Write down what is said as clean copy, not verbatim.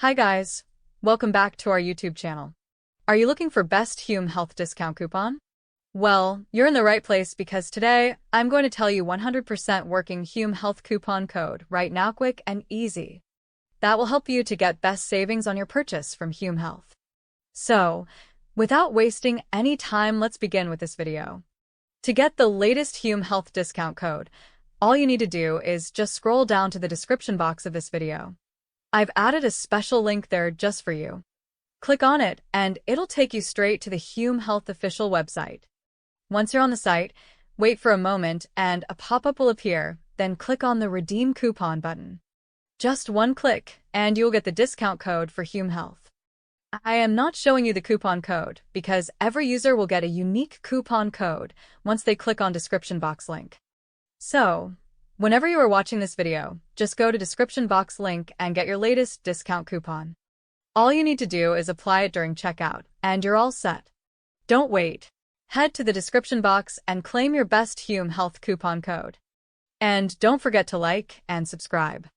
Hi guys, welcome back to our YouTube channel. Are you looking for best Hume Health discount coupon? Well, you're in the right place because today I'm going to tell you 100% working Hume Health coupon code right now, quick and easy. That will help you to get best savings on your purchase from Hume Health. So, without wasting any time, let's begin with this video. To get the latest Hume Health discount code, all you need to do is just scroll down to the description box of this video. I've added a special link there just for you. Click on it and it'll take you straight to the Hume Health official website. Once you're on the site, wait for a moment and a pop-up will appear, then click on the Redeem Coupon button. Just one click and you'll get the discount code for Hume Health. I am not showing you the coupon code because every user will get a unique coupon code once they click on description box link. So, whenever you are watching this video, just go to description box link and get your latest discount coupon. All you need to do is apply it during checkout, and you're all set. Don't wait. Head to the description box and claim your best Hume Health coupon code. And don't forget to like and subscribe.